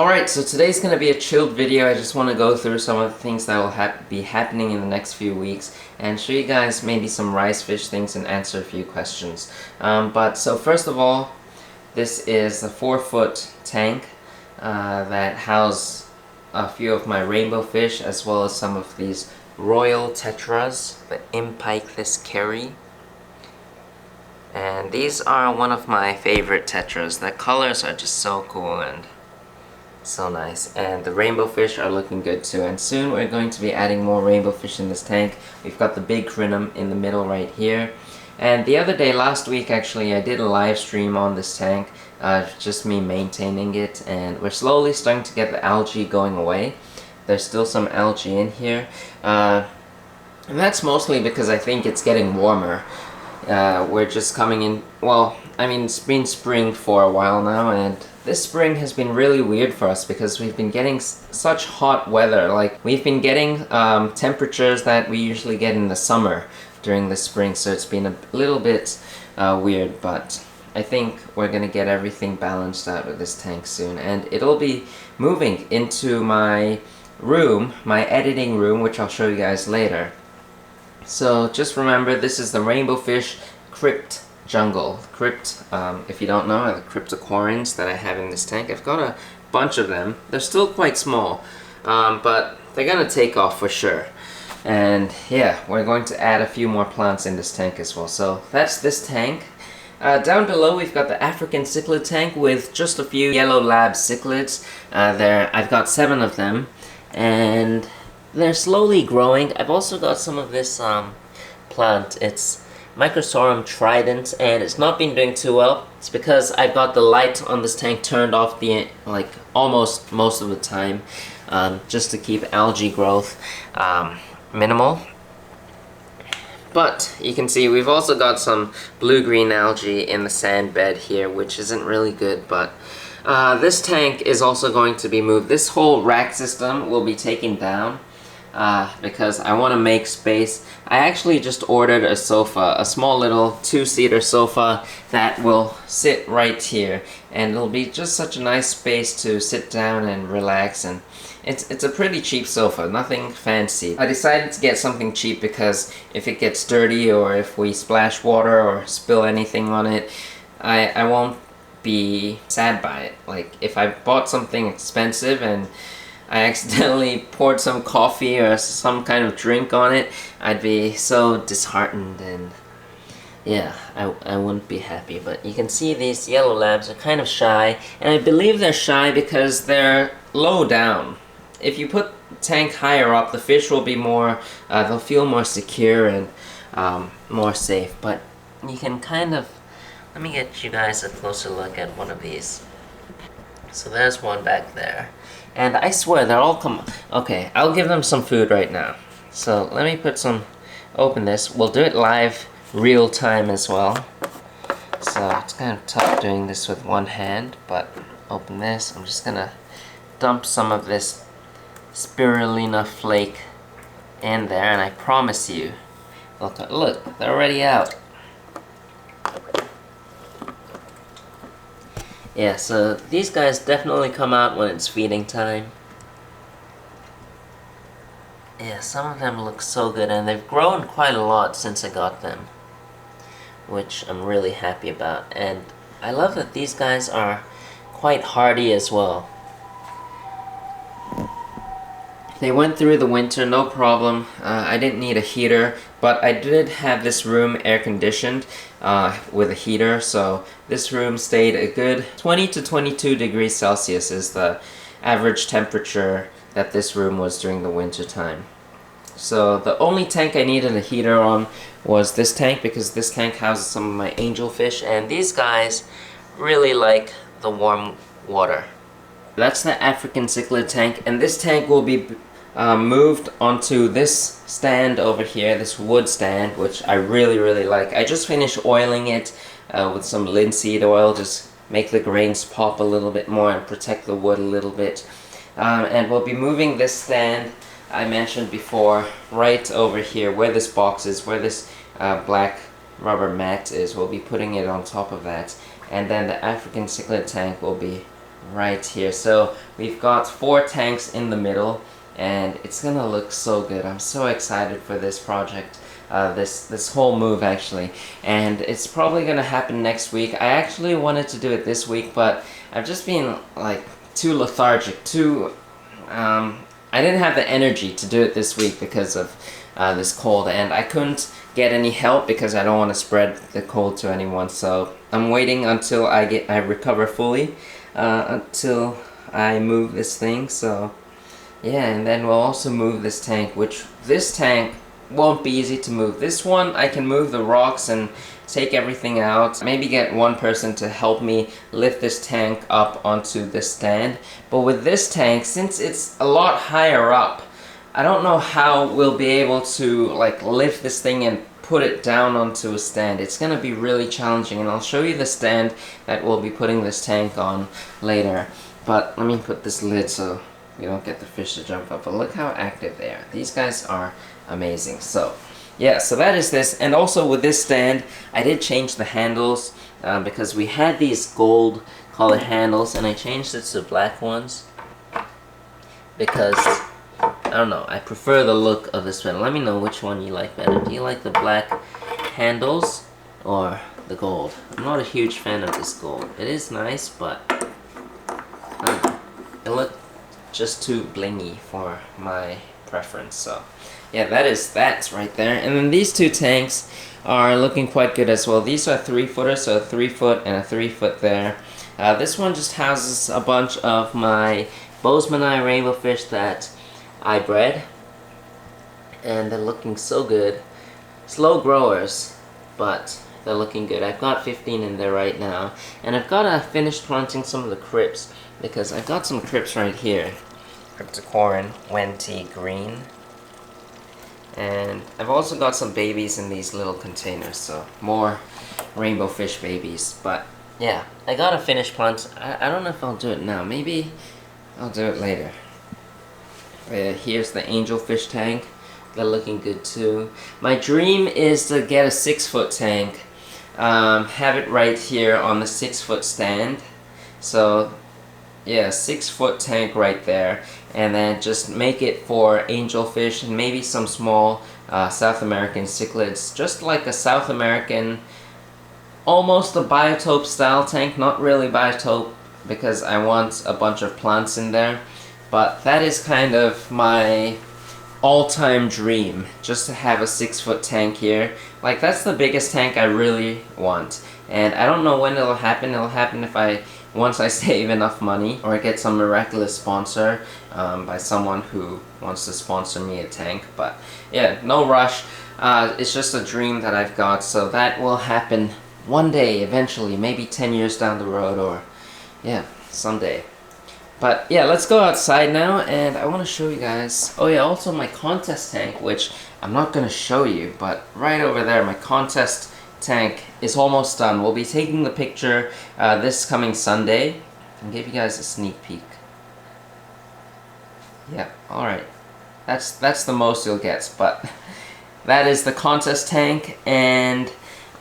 Alright, so today's going to be a chilled video. I just want to go through some of the things that will be happening in the next few weeks and show you guys maybe some rice fish things and answer a few questions. So first of all, this is a 4-foot tank that houses a few of my rainbow fish as well as some of these royal tetras, the 𝗯𝘂𝘀𝗀𝗀𝘀. And these are one of my favorite tetras. The colors are just so cool and so nice, and the rainbow fish are looking good too, and soon we're going to be adding more rainbow fish in this tank. We've got the big crinum in the middle right here, and the other day, last week actually, I did a live stream on this tank, just me maintaining it, and we're slowly starting to get the algae going away. There's still some algae in here, and that's mostly because I think it's getting warmer. We're just coming in, well, I mean, it's been spring for a while now, and this spring has been really weird for us because we've been getting such hot weather. Like, we've been getting temperatures that we usually get in the summer during the spring, so it's been a little bit weird, but I think we're gonna get everything balanced out of this tank soon, and it'll be moving into my room, my editing room, which I'll show you guys later. So just remember, this is the rainbow fish crypt jungle. Crypt, if you don't know, are the cryptocoryns that I have in this tank. I've got a bunch of them. They're still quite small, but they're gonna take off for sure. And yeah, we're going to add a few more plants in this tank as well. So that's this tank. Down below we've got the African cichlid tank with just a few yellow lab cichlids. I've got 7 of them, and they're slowly growing. I've also got some of this plant. It's Microsorghum trident, and it's not been doing too well. It's because I've got the light on this tank turned off almost most of the time, just to keep algae growth minimal. But you can see we've also got some blue-green algae in the sand bed here, which isn't really good, but this tank is also going to be moved. This whole rack system will be taken down because I want to make space. I actually just ordered a sofa, a small little 2-seater sofa that will sit right here, and it'll be just such a nice space to sit down and relax, and it's a pretty cheap sofa, nothing fancy. I decided to get something cheap because if it gets dirty or if we splash water or spill anything on it, I won't be sad by it. Like, if I bought something expensive and I accidentally poured some coffee or some kind of drink on it, I'd be so disheartened, and yeah, I wouldn't be happy. But you can see these yellow labs are kind of shy, and I believe they're shy because they're low down. If you put the tank higher up, the fish will be more, they'll feel more secure and more safe. But you can kind of, let me get you guys a closer look at one of these. So there's one back there. And I swear they're all okay, I'll give them some food right now. So let me open this. We'll do it live, real time as well. So it's kind of tough doing this with one hand, but open this. I'm just gonna dump some of this spirulina flake in there, and I promise you, look, they're already out. Yeah, so these guys definitely come out when it's feeding time. Yeah, some of them look so good, and they've grown quite a lot since I got them, which I'm really happy about. And I love that these guys are quite hardy as well. They went through the winter, no problem. I didn't need a heater, but I did have this room air conditioned with a heater, so this room stayed a good 20 to 22 degrees Celsius is the average temperature that this room was during the winter time. So the only tank I needed a heater on was this tank, because this tank houses some of my angelfish, and these guys really like the warm water. That's the African cichlid tank, and this tank will be moved onto this stand over here, this wood stand, which I really like. I just finished oiling it with some linseed oil, just make the grains pop a little bit more and protect the wood a little bit. And we'll be moving this stand I mentioned before right over here where this box is, where this black rubber mat is. We'll be putting it on top of that, and then the African cichlid tank will be right here. So we've got 4 tanks in the middle, and it's gonna look so good. I'm so excited for this project, this whole move actually, and it's probably gonna happen next week. I actually wanted to do it this week, but I've just been like too lethargic, I didn't have the energy to do it this week because of this cold, and I couldn't get any help because I don't want to spread the cold to anyone. So I'm waiting until I recover fully, until I move this thing. So yeah, and then we'll also move this tank, which this tank won't be easy to move. This one I can move the rocks and take everything out, maybe get one person to help me lift this tank up onto this stand. But with this tank, since it's a lot higher up, I don't know how we'll be able to like lift this thing and put it down onto a stand. It's gonna be really challenging, and I'll show you the stand that we'll be putting this tank on later. But let me put this lid so we don't get the fish to jump up. But look how active they are. These guys are amazing. So yeah, so that is this. And also with this stand, I did change the handles because we had these gold color handles, and I changed it to black ones because, I don't know, I prefer the look of this one. Let me know which one you like better. Do you like the black handles or the gold? I'm not a huge fan of this gold. It is nice, but I don't know. It looked just too blingy for my preference. So yeah, that's right there. And then these 2 tanks are looking quite good as well. These are 3-footers, so a 3-foot and a 3-foot there. This one just houses a bunch of my 𝗶𝗲𝗀𝗀𝘀 rainbow fish that I bred, and they're looking so good. Slow growers, but they're looking good. I've got 15 in there right now, and I've got to finish planting some of the crypts because I've got some crypts right here. 𝗯𝘂𝘀𝗶𝗿𝗲𝗀𝘀. And I've also got some babies in these little containers, so more rainbow fish babies. But yeah, I gotta finish plants. I don't know if I'll do it now. Maybe I'll do it later. Here's the angelfish tank. They're looking good too. My dream is to get a 6-foot tank. Have it right here on the 6-foot stand. So yeah, 6-foot tank right there, and then just make it for angelfish and maybe some small South American cichlids, just like a South American, almost a biotope style tank. Not really biotope because I want a bunch of plants in there, but that is kind of my all-time dream, just to have a 6-foot tank here. Like, that's the biggest tank I really want, and I don't know when it'll happen. It'll happen if once I save enough money, or I get some miraculous sponsor by someone who wants to sponsor me a tank. But yeah, no rush. It's just a dream that I've got, so that will happen one day, eventually, maybe 10 years down the road, or yeah, someday. But yeah, let's go outside now, and I want to show you guys. Oh yeah, also my contest tank, which I'm not going to show you, but right over there, my contest tank is almost done. We'll be taking the picture this coming Sunday. I'll give you guys a sneak peek. Yeah, alright. That's the most you'll get, but that is the contest tank, and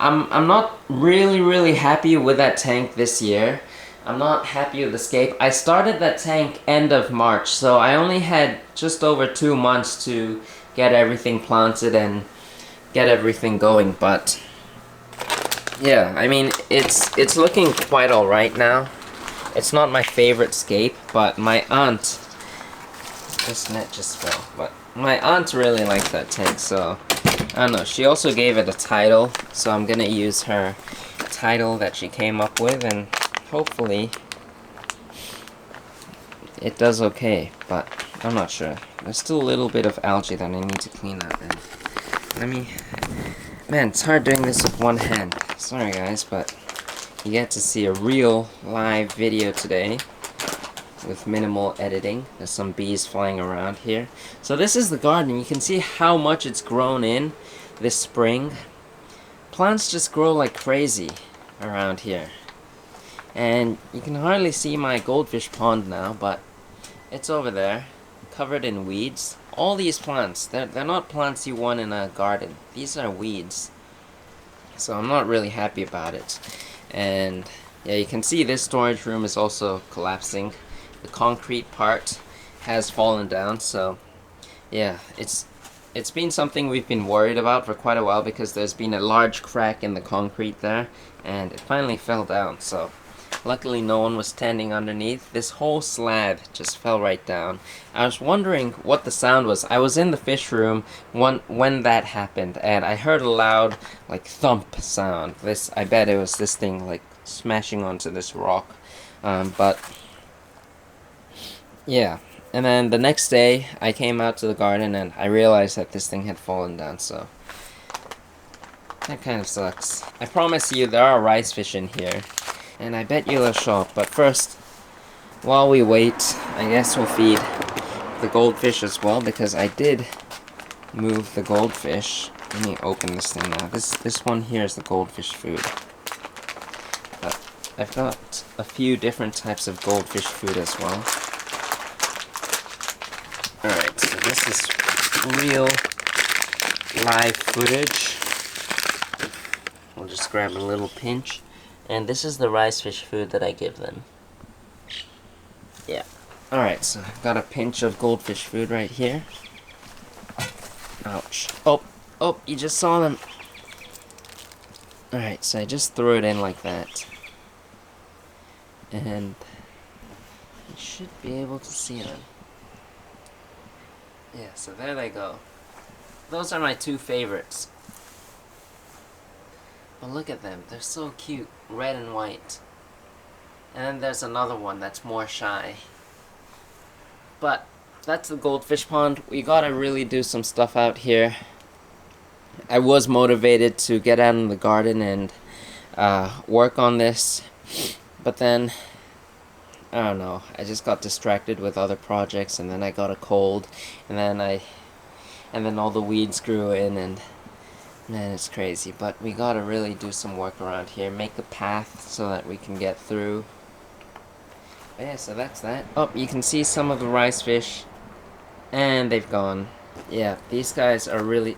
I'm not really happy with that tank this year. I'm not happy with the scape. I started that tank end of March, so I only had just over 2 months to get everything planted and get everything going, but yeah, I mean, it's looking quite alright now. It's not my favorite scape, but my aunt, this net just fell, but my aunt really liked that tank, so I don't know. She also gave it a title, so I'm gonna use her title that she came up with, and hopefully it does okay, but I'm not sure. There's still a little bit of algae that I need to clean up, and let me... Man, it's hard doing this with one hand. Sorry guys, but you get to see a real live video today with minimal editing. There's some bees flying around here. So this is the garden. You can see how much it's grown in this spring. Plants just grow like crazy around here. And you can hardly see my goldfish pond now, but it's over there, covered in weeds. All these plants, they're not plants you want in a garden. These are weeds. So I'm not really happy about it. And Yeah, you can see this storage room is also collapsing. The concrete part has fallen down, so yeah, it's been something we've been worried about for quite a while because there's been a large crack in the concrete there, and it finally fell down, so luckily no one was standing underneath. This whole slab just fell right down. I was wondering what the sound was. I was in the fish room when that happened, and I heard a loud, like, thump sound. I bet it was this thing, like, smashing onto this rock. But yeah. And then the next day, I came out to the garden and I realized that this thing had fallen down, so that kind of sucks. I promise you there are rice fish in here, and I bet you'll show up. But first, while we wait, I guess we'll feed the goldfish as well, because I did move the goldfish. Let me open this thing now. This one here is the goldfish food. But I've got a few different types of goldfish food as well. Alright, so this is real live footage. We'll just grab a little pinch. And this is the rice fish food that I give them. Yeah. Alright, so I've got a pinch of goldfish food right here. Ouch. Oh, you just saw them. Alright, so I just threw it in like that. And you should be able to see them. Yeah, so there they go. Those are my two favorites. But look at them, they're so cute, red and white. And then there's another one that's more shy. But that's the goldfish pond. We gotta really do some stuff out here. I was motivated to get out in the garden and work on this, but then I don't know, I just got distracted with other projects, and then I got a cold, and then all the weeds grew in, and man, it's crazy. But we gotta really do some work around here, make a path so that we can get through. But yeah, so that's that. Oh, you can see some of the rice fish, and they've gone. Yeah, these guys are really,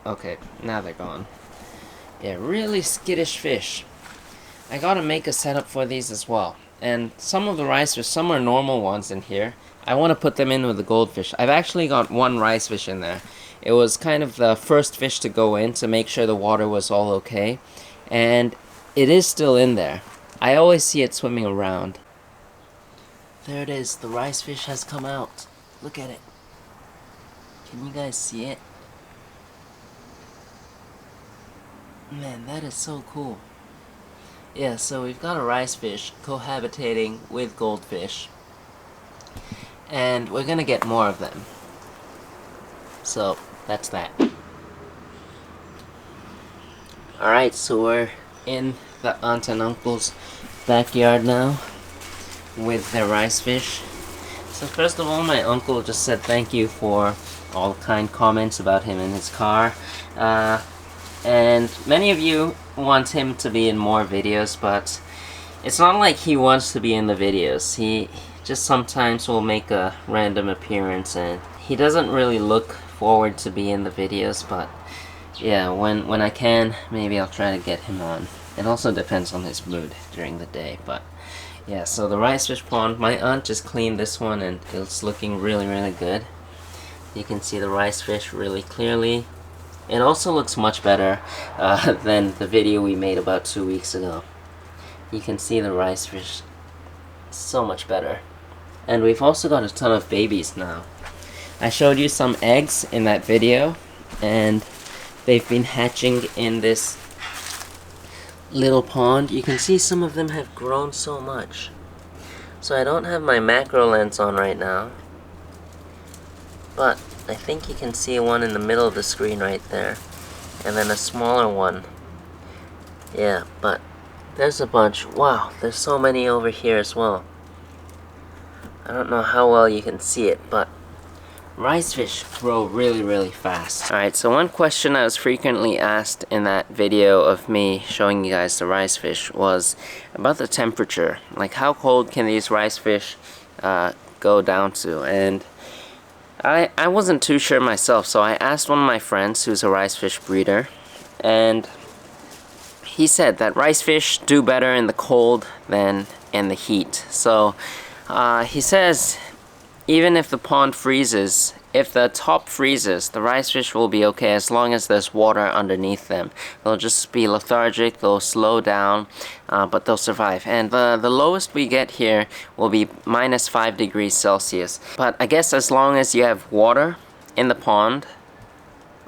okay, now they're gone. Yeah, really skittish fish. I gotta make a setup for these as well. And some of the rice fish, some are normal ones in here. I want to put them in with the goldfish. I've actually got one rice fish in there. It was kind of the first fish to go in to make sure the water was all okay. And it is still in there. I always see it swimming around. There it is. The rice fish has come out. Look at it. Can you guys see it? Man, that is so cool. Yeah, so we've got a rice fish cohabitating with goldfish, and we're gonna get more of them. So that's that. Alright, so we're in the aunt and uncle's backyard now with their rice fish. So first of all, my uncle just said thank you for all kind comments about him and his car. And many of you want him to be in more videos, but it's not like he wants to be in the videos. He just sometimes will make a random appearance, and he doesn't really look forward to be in the videos, but yeah, when I can, maybe I'll try to get him on. It also depends on his mood during the day, but yeah, so the rice fish pond, my aunt just cleaned this one and it's looking really, really good. You can see the rice fish really clearly. It also looks much better than the video we made about 2 weeks ago. You can see the rice fish so much better. And we've also got a ton of babies now. I showed you some eggs in that video, and they've been hatching in this little pond. You can see some of them have grown so much. So I don't have my macro lens on right now, but I think you can see one in the middle of the screen right there, and then a smaller one. Yeah, but there's a bunch. Wow, there's so many over here as well. I don't know how well you can see it, but rice fish grow really, really fast. Alright, so one question I was frequently asked in that video of me showing you guys the rice fish was about the temperature. Like, how cold can these rice fish go down to? And I wasn't too sure myself, so I asked one of my friends who's a rice fish breeder, and he said that rice fish do better in the cold than in the heat. So he says even if the pond freezes, if the top freezes, the rice fish will be okay as long as there's water underneath them. They'll just be lethargic, they'll slow down, but they'll survive. And the lowest we get here will be -5 degrees Celsius. But I guess as long as you have water in the pond,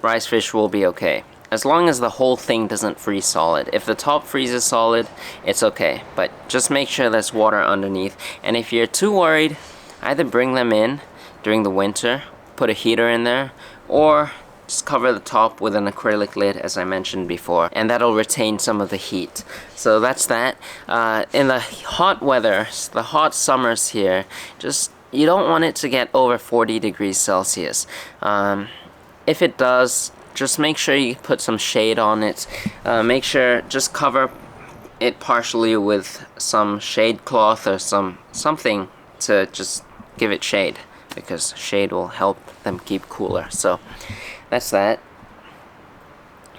rice fish will be okay. As long as the whole thing doesn't freeze solid. If the top freezes solid, it's okay. But just make sure there's water underneath. And if you're too worried, either bring them in during the winter, put a heater in there, or just cover the top with an acrylic lid, as I mentioned before, and that'll retain some of the heat. So that's that. In the hot weather, the hot summers here, you don't want it to get over 40 degrees Celsius. If it does, just make sure you put some shade on it. Make sure, just cover it partially with some shade cloth or something to just give it shade, because shade will help them keep cooler. So that's that.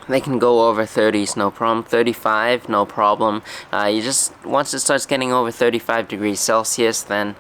They can go over 30s, no problem. 35, no problem. Once it starts getting over 35 degrees Celsius, then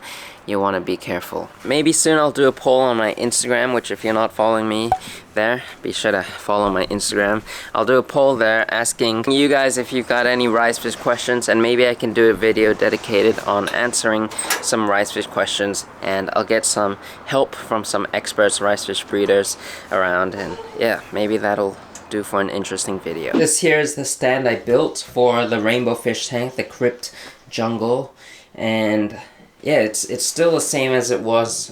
you want to be careful. Maybe soon I'll do a poll on my Instagram, which if you're not following me there, be sure to follow my Instagram. I'll do a poll there asking you guys if you've got any rice fish questions, and maybe I can do a video dedicated on answering some rice fish questions, and I'll get some help from some experts, rice fish breeders around, and yeah, maybe that'll do for an interesting video. This here is the stand I built for the rainbow fish tank, the 𝗯𝘂𝘀𝗀𝗀𝘀, and yeah, it's still the same as it was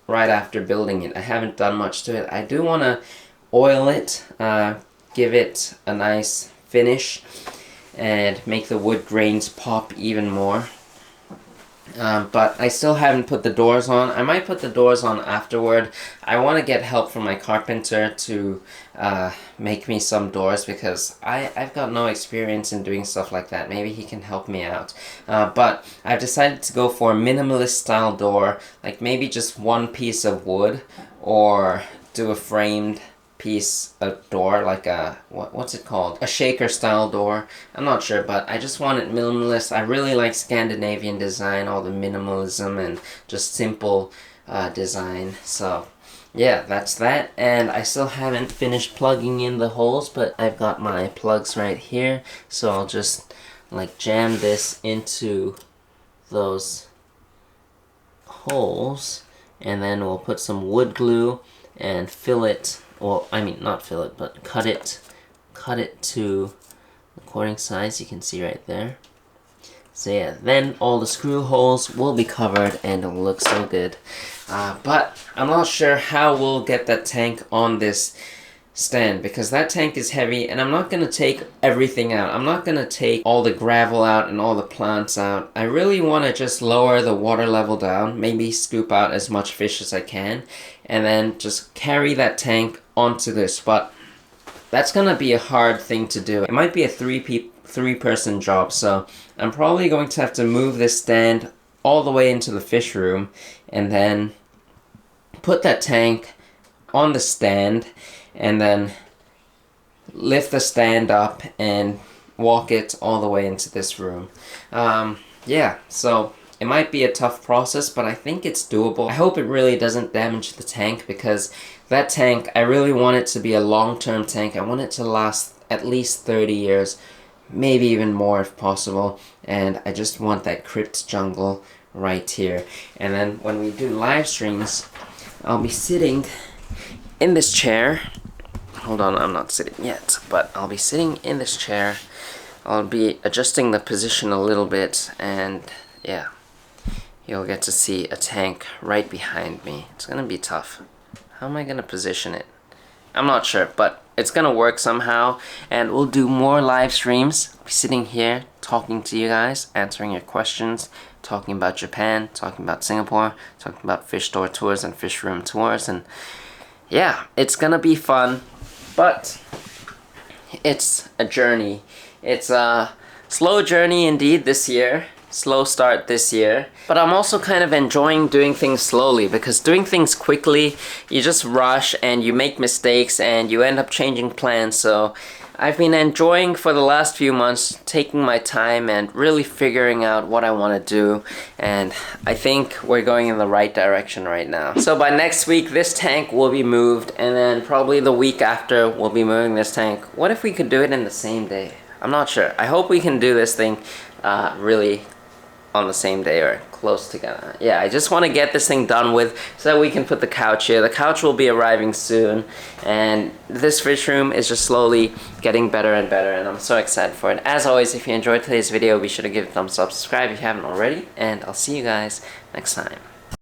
right after building it. I haven't done much to it. I do want to oil it, give it a nice finish, and make the wood grains pop even more. But I still haven't put the doors on. I might put the doors on afterward. I want to get help from my carpenter to make me some doors, because I've got no experience in doing stuff like that. Maybe he can help me out. But I've decided to go for a minimalist style door, like maybe just one piece of wood, or do a framed piece of door, like a what's it called, a shaker style door. I'm not sure, but I just want it minimalist. I really like Scandinavian design, all the minimalism and just simple design. So yeah, that's that. And I still haven't finished plugging in the holes, but I've got my plugs right here, so I'll just like jam this into those holes, and then we'll put some wood glue and fill it. Well, I mean, not fill it, but cut it to according size. You can see right there. So yeah, then all the screw holes will be covered and it'll look so good. But I'm not sure how we'll get that tank on this stand, because that tank is heavy, and I'm not going to take everything out. I'm not going to take all the gravel out and all the plants out. I really want to just lower the water level down, maybe scoop out as much fish as I can, and then just carry that tank onto this. But that's going to be a hard thing to do. It might be a three-person job, so I'm probably going to have to move this stand all the way into the fish room, and then put that tank on the stand, and then lift the stand up and walk it all the way into this room. Yeah, so it might be a tough process, but I think it's doable. I hope it really doesn't damage the tank, because that tank, I really want it to be a long-term tank. I want it to last at least 30 years, maybe even more if possible, and I just want that crypt jungle right here. And then when we do live streams, I'll be sitting in this chair. Hold on, I'm not sitting yet, but I'll be sitting in this chair. I'll be adjusting the position a little bit, and yeah, you'll get to see a tank right behind me. It's gonna be tough. How am I gonna position it? I'm not sure, but it's gonna work somehow, and we'll do more live streams. I'll be sitting here talking to you guys, answering your questions, talking about Japan, talking about Singapore, talking about fish store tours and fish room tours, and yeah, it's gonna be fun, but it's a journey. It's a slow journey indeed this year. Slow start this year. But I'm also kind of enjoying doing things slowly, because doing things quickly, you just rush and you make mistakes and you end up changing plans. So I've been enjoying for the last few months taking my time and really figuring out what I want to do, and I think we're going in the right direction right now. So by next week this tank will be moved, and then probably the week after we'll be moving this tank. What if we could do it in the same day? I'm not sure. I hope we can do this thing really on the same day or close together. Yeah, I just want to get this thing done with so that we can put the couch here. The couch will be arriving soon, and this fish room is just slowly getting better and better, and I'm so excited for it. As always, if you enjoyed today's video, be sure to give it a thumbs up, subscribe if you haven't already, and I'll see you guys next time.